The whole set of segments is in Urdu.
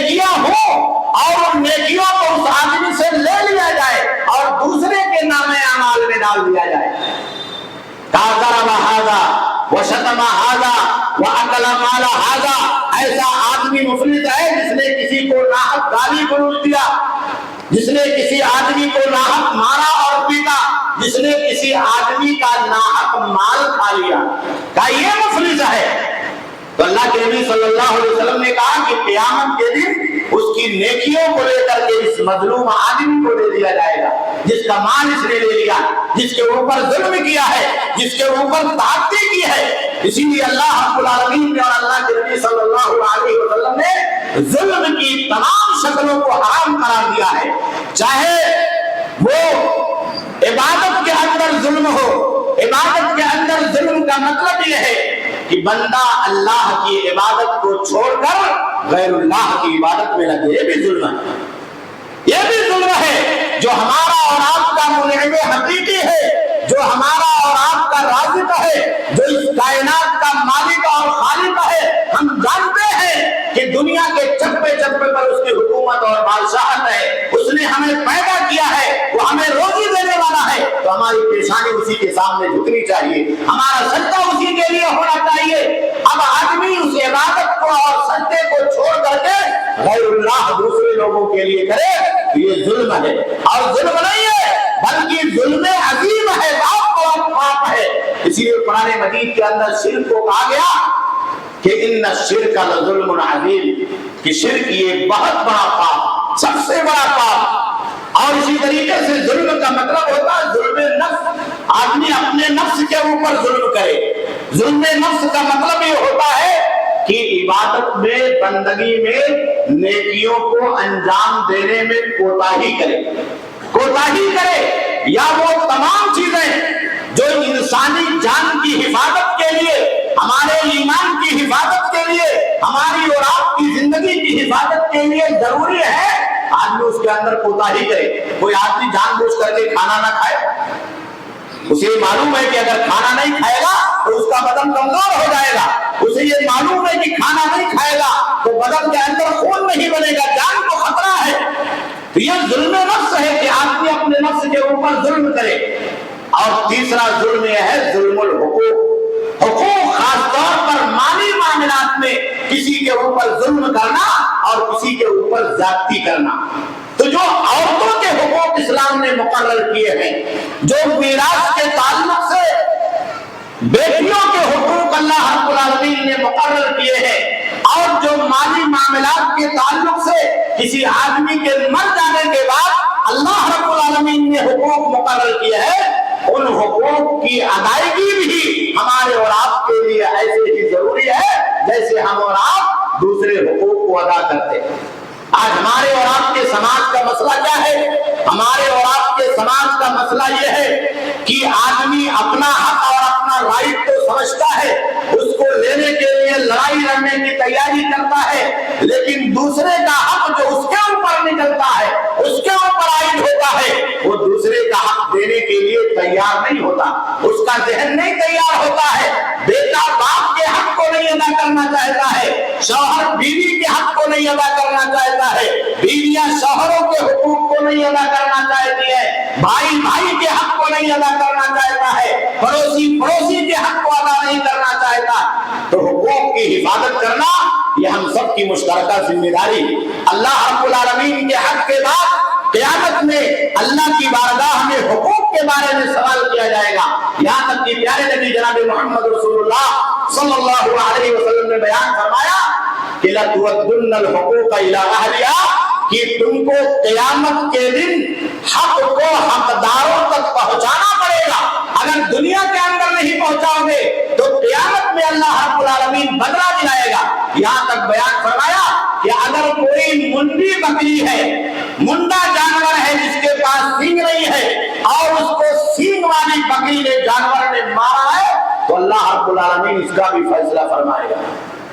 نیکیاں ہوں اور ان نیکیوں کو اس آدمی سے لے لیا جائے اور دوسرے کے نام اعمال میں ڈال دیا جائے. ضرب هذا وشتم هذا واكل مال هذا، ایسا آدمی مفلس ہے جس نے کسی کو ناحق گالی گلوچ دیا، جس نے کسی آدمی کو ناحق مارا اور پیٹا، جس نے کسی آدمی کا ناحق مال کھا لیا، کہا یہ مفلس ہے. تو اللہ کے نبی صلی اللہ علیہ وسلم نے کہا کہ قیامت کے دن اس کی نیکیوں کو لے کر کے اس مظلوم آدمی کو دے دیا جائے گا جس کا مال اس نے لے لیا، جس کے اوپر ظلم کیا ہے، جس کے اوپر تعدی کی ہے. اسی لیے اللہ رب العالمین نے اور اللہ کے نبی صلی اللہ علیہ وسلم نے ظلم کی تمام شکلوں کو حرام قرار دیا ہے. چاہے وہ عبادت کے اندر ظلم ہو، عبادت کے اندر ظلم کا مطلب یہ ہے کہ بندہ اللہ کی عبادت کو چھوڑ کر غیر اللہ کی عبادت میں لگے، یہ بھی ظلم ہے. یہ بھی ظلم ہے. جو ہمارا اور آپ کا منعم حقیقی ہے، جو ہمارا اور آپ کا رازق ہے، جو اس کائنات کا مالک اور خالق ہے، ہم جانتے ہیں کہ دنیا کے چپے چپے پر اس کی حکومت اور بادشاہت ہے، اس نے ہمیں پیدا کیا ہے، وہ ہمیں روزی دینے والا ہے، تو ہماری پیشانی اسی کے سامنے جھکنی چاہیے، ہمارا سجدہ اسی کے لیے ہونا چاہیے. اب آدمی اس عبادت کو اور سجدے کو چھوڑ کر کے غیر اللہ دوسرے لوگوں کے لیے کرے، یہ ظلم ہے. اور ظلم نہیں ہے بلکہ ظلم عظیم ہے، پاپ ہے. اسی لیے قرآن مجید کے اندر شرک کو کہا گیا کہ ان الشرک لظلم عظیم، کہ شرک یہ بہت بڑا پاپ، سب سے بڑا پاپ. اور اسی طریقے سے ظلم کا مطلب ہوتا ہے ظلم نفس، آدمی اپنے نفس کے اوپر ظلم کرے. ظلم نفس کا مطلب یہ ہوتا ہے کہ عبادت میں، بندگی میں، نیکیوں کو انجام دینے میں کوتاہی کرے، کوتاہی کرے، یا وہ تمام چیزیں جو انسانی جان کی حفاظت کے لیے، ہمارے ایمان کی حفاظت کے لیے، ہماری اور آپ کی زندگی کی حفاظت کے لیے ضروری ہے، آدمی اس کے اندر کوتاہی کرے. کوئی آدمی جان بوجھ کر کے کھانا نہ کھائے، اسے معلوم ہے کہ اگر کھانا نہیں کھائے گا تو اس کا بدن کمزور ہو جائے گا، اسے یہ معلوم ہے کہ کھانا نہیں کھائے گا تو بدن کے اندر خون نہیں بنے گا، جان کو خطرہ ہے. تو یہ ظلم نفس ہے کہ آدمی اپنے نفس کے اوپر ظلم کرے. اور تیسرا ظلم یہ ہے ظلم الحقوق، حقوق خاص طور پر مالی معاملات میں کسی کے اوپر ظلم کرنا اور کسی کے اوپر زیادتی کرنا. تو جو عورتوں کے حقوق اسلام نے مقرر کیے ہیں، جو میراث کے تعلق سے بیٹیوں کے حقوق اللہ رب العالمین نے مقرر کیے ہیں، اور جو مالی معاملات کے تعلق سے کسی آدمی کے مر جانے کے بعد اللہ رب العالمین نے حقوق مقرر کیے ہیں، ان حقوق کی ادائیگی بھی ہمارے اور آپ کے لیے ایسے ہی ضروری ہے جیسے ہم اور آپ دوسرے حقوق کو ادا کرتے ہیں. آج ہمارے اور آپ کے سماج کا مسئلہ کیا ہے؟ ہمارے اور آپ کے سماج کا مسئلہ یہ ہے کہ آدمی اپنا حق اور اپنا رائٹ تو سمجھتا ہے، اس کو لینے کے لیے لڑائی لڑنے کی تیاری کرتا ہے، لیکن دوسرے کا حق جو اس کے اوپر نکلتا ہے، اس کے اوپر عائد ہوتا ہے، وہ دوسرے کا حق دینے کے لیے تیار نہیں ہوتا، اس کا ذہن نہیں تیار ہوتا ہے. بیٹا باپ کے حق کو نہیں ادا کرنا چاہتا ہے، شوہر بیوی کے حق کو نہیں ادا کرنا چاہتا ہے، بیویاں شوہروں کے حقوق کو نہیں ادا کرنا چاہتی ہے، بھائی بھائی کے حق کو نہیں ادا کرنا چاہتا ہے، پڑوسی پڑوسی کے حق کو ادا نہیں کرنا چاہتا. تو حقوق کی حفاظت کرنا یہ ہم سب کی مشترکہ ذمہ داری. اللہ رب العالمین کے حق کے بعد قیامت میں اللہ کی بارگاہ میں حقوق کے بارے میں سوال کیا جائے گا. یہاں تک کہ پیارے نبی جناب محمد رسول اللہ صلی اللہ علیہ وسلم نے بیان فرمایا کہ لَتُوَدُّنَّ الْحُقُوقَ إِلَىٰ أَهْلِهَا، کہ تم کو قیامت کے دن حق کو حقداروں تک پہنچانا پڑے گا. اگر دنیا کے اندر نہیں پہنچاؤ گے تو قیامت میں اللہ رب العالمین بدلہ دلائے گا. یہاں تک بیان فرمایا کہ اگر کوئی منڈی بکری ہے، منڈا جانور ہے جس کے پاس سینگ نہیں ہے، اور اس کو سینگ والی بکری نے جانور نے مارا ہے، تو اللہ رب العالمین اس کا بھی فیصلہ فرمائے گا،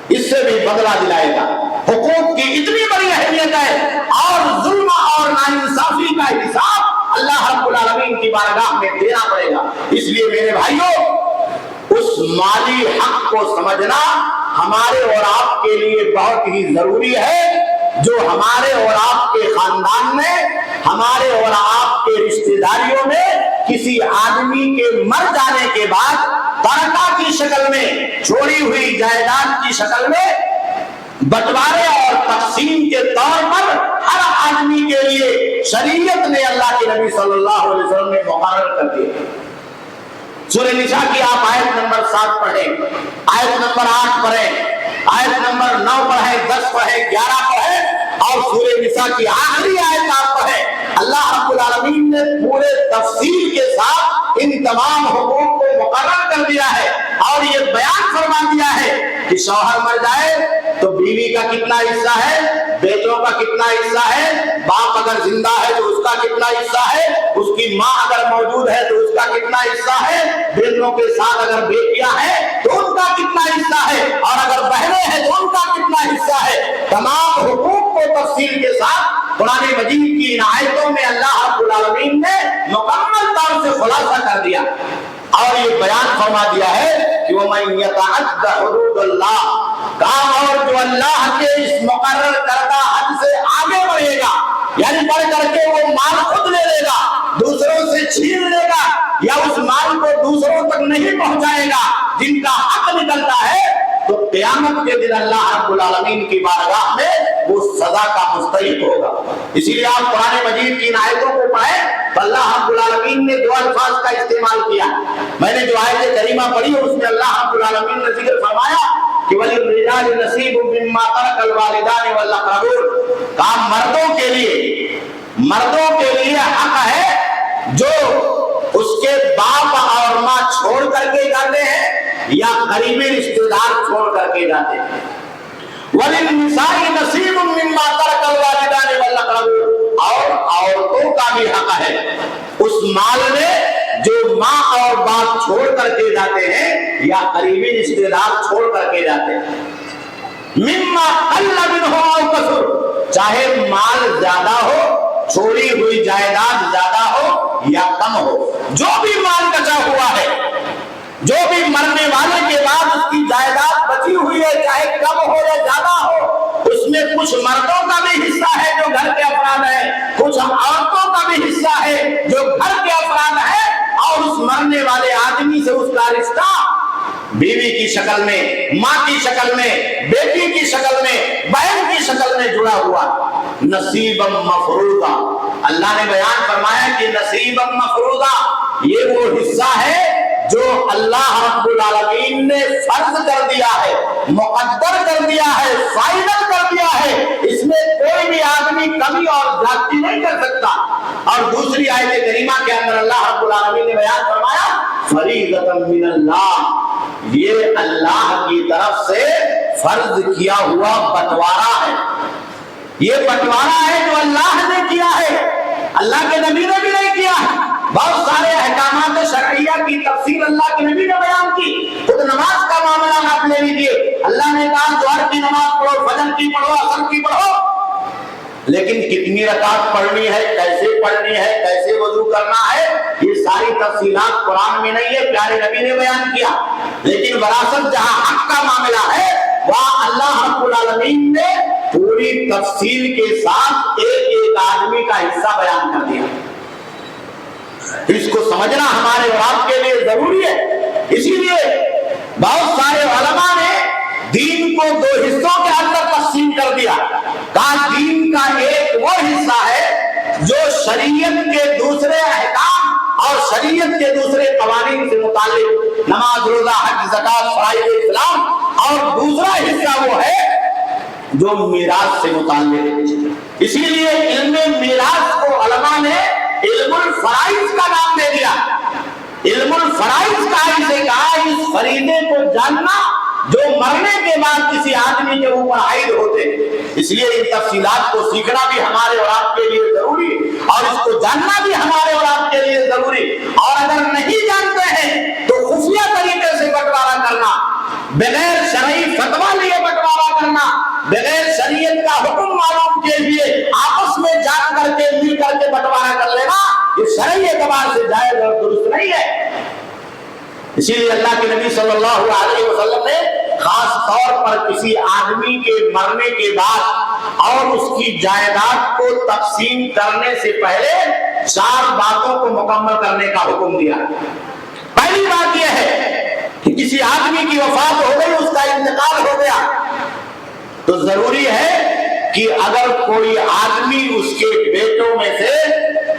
اس سے بھی بدلہ دلائے گا. حقوق کی اتنی بڑی اہمیت ہے، اور ظلم اور ناانصافی کا حساب اللہ رب العالمین کی بارگاہ میں دینا پڑے گا. اس لیے میرے بھائیوں، اس مالی حق کو سمجھنا ہمارے اور آپ کے لیے بہت ہی ضروری ہے. جو ہمارے اور آپ کے خاندان میں، ہمارے اور آپ کے رشتہ داریوں میں کسی آدمی کے مر جانے کے بعد ترکہ کی شکل میں، چھوڑی ہوئی جائیداد کی شکل میں بٹوارے اور تقسیم کے طور پر ہر آدمی کے لیے شریعت نے اللہ کے نبی صلی اللہ علیہ وسلم نے مقرر کر دیا۔ سورہ نساء کی آپ آیت نمبر 7 پڑھیں، آیت نمبر 8 پڑھیں، آیت نمبر 9 پڑھیں، 10 پڑھیں، 11 پڑھیں، اور سورہ نساء کی آخری آیت آپ پڑھیں۔ اللہ رب العالمین نے پورے تفصیل کے ساتھ ان تمام حقوق کو مقرر کر دیا ہے اور یہ بیان فرما دیا ہے کہ شوہر مر جائے تو بیوی کا کتنا حصہ ہے، بیٹوں کا کتنا حصہ ہے، باپ اگر زندہ ہے تو اس کا کتنا حصہ ہے، اس کی ماں اگر موجود ہے تو اس کا کتنا حصہ ہے، بیٹوں کے ساتھ اگر بیٹیاں ہیں تو ان کا کتنا حصہ ہے، اور اگر بہنیں ہیں تو ان کا کتنا حصہ ہے۔ تمام حقوق کو تفصیل کے ساتھ قرآن مجید کی ان آیتوں میں اللہ رب العالمین نے مکمل طور سے خلاصہ کر دیا اور یہ بیان فرما دیا ہے کہ وَمَن يَتَعَدَّ حُدُودَ اللَّهِ، کام اور جو اللہ کے اس مقرر کردہ حد سے آگے بڑھے گا، یعنی بڑھ کر کے وہ مال خود لے لے گا، دوسروں سے چھین لے گا، یا اس مال کو دوسروں تک نہیں پہنچائے گا جن کا حق نکلتا ہے، تو قیامت کے دن اللہ رب العالمین کی بارگاہ میں وہ سزا کا مستحق ہوگا۔ اسی لیے آپ قرآن مجید کی ان آیتوں کو پڑھیں تو اللہ رب العالمین نے دو الفاظ کا استعمال کیا۔ میں نے جو آیت کریمہ پڑھی اس میں اللہ رب العالمین نے ذکر فرمایا کہ وَلِلرِّجَالِ نَصِيبٌ مِّمَّا تَرَكَ الْوَالِدَانِ وَالْأَقْرَبُونَ، کام مردوں کے لیے حق ہے جو اس کے باپ اور ماں چھوڑ کر کے جاتے ہیں یا قریبی رشتہ دار چھوڑ کر کے جاتے ہیں۔ وَلِلنِّسَاءِ نَصِيبٌ مِّمَّا تَرَكَ الْوَالِدَانِ وَالْأَقْرَبُونَ، اور عورتوں کا بھی حق ہے اس مال میں جو ماں اور باپ چھوڑ کر کے جاتے ہیں یا قریبی رشتہ دار چھوڑ کر کے جاتے ہیں۔ مِمَّا قَلَّ مِنْهُ أَوْ كَثُرَ، چاہے مال زیادہ ہو، چھوڑی ہوئی جائیداد زیادہ ہو یا کم ہو، جو بھی مال بچا ہوا ہے، جو بھی مرنے والے کے بعد اس کی جائیداد بچی ہوئی ہے، چاہے کم ہو یا زیادہ ہو، اس میں کچھ مردوں کا بھی حصہ ہے جو گھر کے افراد ہیں، کچھ عورتوں کا بھی حصہ ہے جو گھر کے افراد ہیں، اور اس مرنے والے آدمی سے اس کا رشتہ بیوی کی شکل میں، ماں کی شکل میں، بیٹی کی شکل میں، بہن کی شکل میں جڑا ہوا۔ نصیباً مفروضا، اللہ نے بیان فرمایا کہ نصیباً مفروضا، یہ وہ حصہ ہے جو اللہ رب العالمین نے فرض کر دیا ہے، مقدر کر دیا ہے، فائنل کر دیا ہے، اس میں کوئی بھی آدمی کمی اور زیادتی نہیں کر سکتا۔ اور دوسری آیت کریمہ کے اندر اللہ رب العالمین نے بیان فرمایا فریضۃ من اللہ، یہ اللہ کی طرف سے فرض کیا ہوا بٹوارا ہے، یہ بٹوارا ہے جو اللہ نے کیا ہے، اللہ کے نبی نے بھی نہیں کیا ہے۔ بہت سارے احکامات شرعیہ کی تفصیل اللہ کے نبی نے بیان کی، خود نماز کا معاملہ آپ لے لیجیے، اللہ نے کہا ظہر کی نماز پڑھو، فجر کی پڑھو، عصر کی پڑھو، لیکن کتنی رکعت پڑھنی ہے، کیسے پڑھنی ہے، کیسے وضو کرنا ہے، یہ ساری تفصیلات قرآن میں نہیں ہے، پیارے نبی نے بیان کیا۔ لیکن وراثت جہاں حق کا معاملہ ہے وہاں اللہ رب العالمین نے پوری تفصیل کے ساتھ ایک ایک آدمی کا حصہ بیان کر دیا۔ اس کو سمجھنا ہمارے اور آپ کے لیے ضروری ہے۔ اسی لیے بہت سارے علماء نے دین کو دو حصوں کے اندر تقسیم کر دیا، کہا دین کا ایک وہ حصہ ہے جو شریعت کے دوسرے احکام اور شریعت کے دوسرے قوانین سے متعلق، نماز، روزہ، حج، زکات، فرائض اسلام، اور دوسرا حصہ وہ ہے جو میراث سے متعلق ہے۔ اسی لیے علم میراث کو علماء نے علم الفرائض کا نام دے دیا۔ علم الفرائض کا اسے کہا اس فریضے کو جاننا جو مرنے کے بعد کسی آدمی کے اوپر عائد ہوتے ہیں۔ اس لیے ان تفصیلات کو سیکھنا بھی ہمارے اور آپ کے لیے ضروری، اور اس کو جاننا بھی ہمارے اور آپ کے لیے ضروری، اور اگر نہیں جانتے ہیں تو خفیہ طریقے سے بٹوارا کرنا، بغیر شرعی فتویٰ لیے بٹوارا کرنا، بغیر شریعت کا حکم معلوم کے لیے آپس میں جان کر کے مل کر کے بٹوارا کر لینا، یہ شرعی اعتبار سے جائز اور درست نہیں ہے۔ اسی لیے اللہ کے نبی صلی اللہ علیہ وسلم نے خاص طور پر کسی آدمی کے مرنے کے بعد اور اس کی جائیداد کو تقسیم کرنے سے پہلے 4 باتوں کو مکمل کرنے کا حکم دیا۔ پہلی بات یہ ہے کہ کسی آدمی کی وفات ہو گئی، اس کا انتقال ہو گیا، تو ضروری ہے کہ اگر کوئی آدمی اس کے بیٹوں میں سے،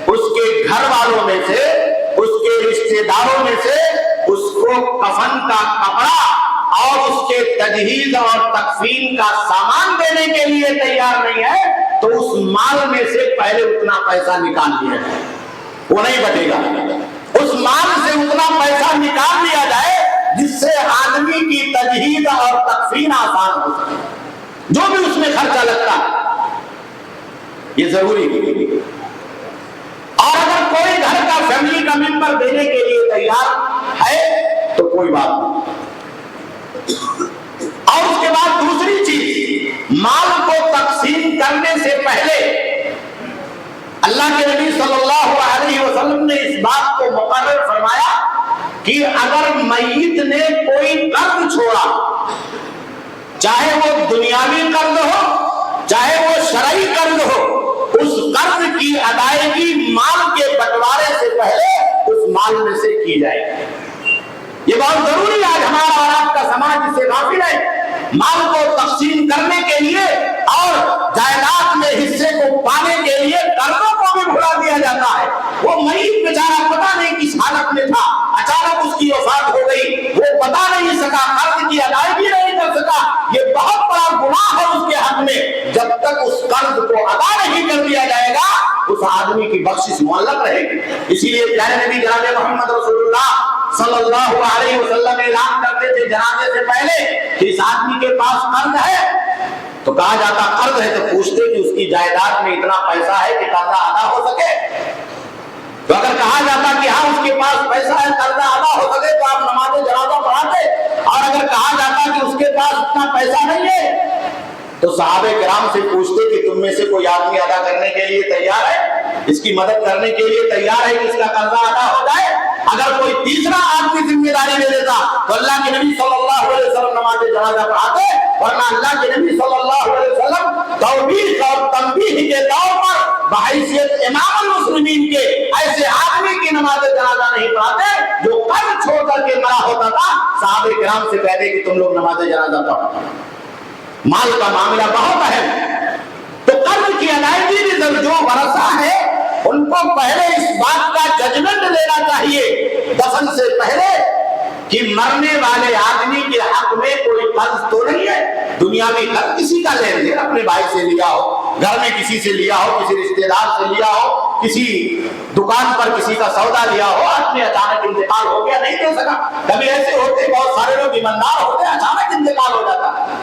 اس کے گھر والوں میں سے، اس کے رشتہ داروں میں سے اس کو کفن کا کپڑا اور اس کے تجہیز اور تکفین کا سامان دینے کے لیے تیار نہیں ہے تو اس مال میں سے پہلے اتنا پیسہ نکال لیا جائے، وہ نہیں بچے گا۔ اس مال سے اتنا پیسہ نکال لیا جائے جس سے آدمی کی تجہیز اور تکفین آسان ہو سکے، جو بھی اس میں خرچہ لگتا ہے یہ ضروری ہے۔ اور اگر کوئی گھر کا فیملی کا ممبر دینے کے لیے تیار ہے تو کوئی بات نہیں۔ اور اس کے بعد دوسری چیز، مال کو تقسیم کرنے سے پہلے اللہ کے نبی صلی اللہ علیہ وسلم نے اس بات کو مقرر فرمایا کہ اگر میت نے کوئی قرض چھوڑا، چاہے وہ دنیاوی قرض ہو چاہے وہ شرعی قرض ہو، اس قرض کی ادائیگی مال کے بٹوارے سے پہلے اس مال میں سے کی جائے۔ یہ بہت ضروری ہے، آج ہمارا اور آپ کا سماج اس سے غافل ہے۔ مال کو تقسیم کرنے کے لیے اور جائیداد میں حصے کو پانے کے لیے قرضوں کو بھی بھلا دیا جاتا ہے۔ وہ میت بیچارہ پتہ نہیں کس حالت میں تھا، اچانک اس کی وفات ہو گئی، وہ بتا نہیں سکا، قرض کی ادائیگی نہیں کر سکا، یہ بہت بڑا گناہ ہے اس کے حق میں۔ جب تک اس قرض کو ادا نہیں کر دیا جائے گا اس آدمی کی بخشش معلق رہے گی۔ اسی لیے پیارے نبی جناب محمد رسول اللہ صلی اللہ علیہ وسلم اعلان کرتے تھے جنازے سے پہلے کہ اس آدمی کے پاس قرض ہے، تو کہا جاتا قرض ہے تو پوچھتے کہ اس کی جائیداد میں اتنا پیسہ ہے کہ قرضہ ادا ہو سکے، تو اگر کہا جاتا کہ ہاں اس کے پاس پیسہ ہے قرضہ ادا ہو سکے تو آپ نماز جنازہ پڑھاتے، اور اگر کہا جاتا کہ اس کے پاس اتنا پیسہ نہیں ہے تو صحابہ کرام سے پوچھتے کہ تم میں سے کوئی آدمی ادا کرنے کے لیے تیار ہے، اس کی مدد کرنے کے لیے تیار ہے کہ اس کا قرضہ ادا ہو جائے۔ اگر کوئی تیسرا آدمی ذمہ داری لے لیتا تو اللہ کے نبی صلی اللہ علیہ وسلم نماز جنازہ پڑھاتے، ورنہ اللہ کے نبی صلی اللہ علیہ وسلم توبیخ اور تنبیہ کے طور پر بحیثیت امام المسلمین کے ایسے آدمی کی نماز جنازہ نہیں پڑھاتے جو قرض چھوڑ کر کے مرا ہوتا تھا۔ صحابہ کرام سے کہتے کہ تم لوگ نماز جنازہ پڑھو، مال کا معاملہ بہت اہم ہے۔ تو قرض کی ادائیگی بھی جو ورثہ ہے ان کو پہلے اس بات کا ججمنٹ لینا چاہیے دفن سے پہلے کہ مرنے والے آدمی کے حق میں کوئی قرض تو نہیں ہے، دنیاوی قرض کسی کا لین دین، اپنے بھائی سے لیا ہو، گھر میں کسی سے لیا ہو، کسی رشتے دار سے لیا ہو، کسی دکان پر کسی کا سودا لیا ہو، آدمی اچانک انتقال ہو گیا نہیں دے سکا۔ کبھی ایسے ہوتے بہت سارے لوگ ایماندار ہوتے اچانک انتقال ہو جاتا ہے،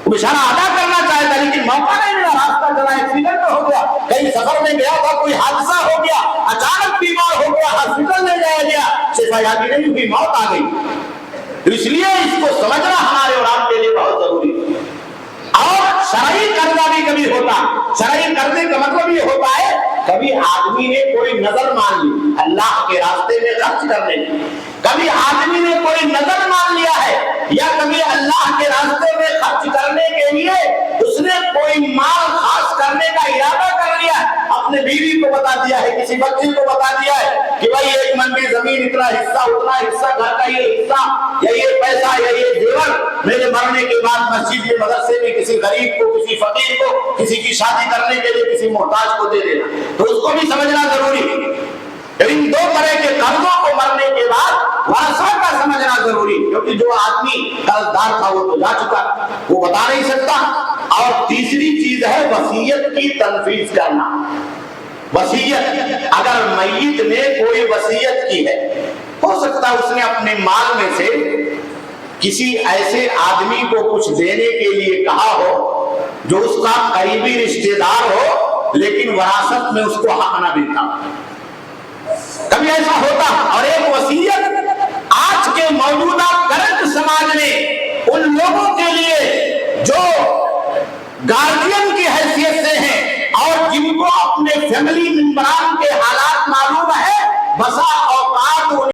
وہ بیچارہ ادا کرنا چاہتا لیکن موقع نہیں ملا، راستہ چلا ایکسیڈنٹ ہو گیا، کہیں سفر میں گیا تھا کوئی حادثہ ہو گیا، اچانک بیمار ہو گیا، ہاسپٹل لے جایا گیا، شفا یابی نہیں ہوئی، موت آ گئی۔ تو اس لیے اس کو سمجھنا ہمارے اور آپ کے لیے بہت ضروری ہے۔ اور شرعی قرضہ بھی کبھی ہوتا، شرعی قرضے کا مطلب یہ ہوتا ہے کبھی آدمی نے کوئی نظر مان لی اللہ کے راستے میں خرچ کرنے کی، کبھی آدمی نے کوئی نظر مان لیا ہے، یا کبھی اللہ کے راستے میں خرچ کرنے کے لیے اس نے کوئی مال خاص کرنے کا ارادہ کر لیا ہے، اپنے بیوی کو بتا دیا ہے، کسی بچے کو بتا دیا ہے کہ بھائی 1 من کی زمین اتنا حصہ، اتنا حصہ، گھر کا یہ حصہ یا یہ پیسہ یا یہ زیور میرے مرنے کے بعد مسجد یا مدرسے میں کسی غریب کو، کسی فقیر کو، کسی کی شادی کرنے کے لیے کسی محتاج کو دے دینا، تو اس کو بھی سمجھنا ضروری ہے۔ ان 2 طرح کے قرضوں کو مرنے کے بعد ورثہ کا سمجھنا ضروری، کیونکہ جو آدمی قرضدار تھا وہ تو جا چکا، وہ بتا نہیں سکتا۔ اور تیسری چیز ہے وصیت کی تنفیذ کرنا۔ وصیت، اگر میت نے کوئی وصیت کی ہے، ہو سکتا ہے اس نے اپنے مال میں سے کسی ایسے آدمی کو کچھ دینے کے لیے کہا ہو جو اس کا قریبی رشتہ دار ہو لیکن وراثت میں اس کو حق نہ ملتا، کبھی ایسا ہوتا۔ اور ایک وصیت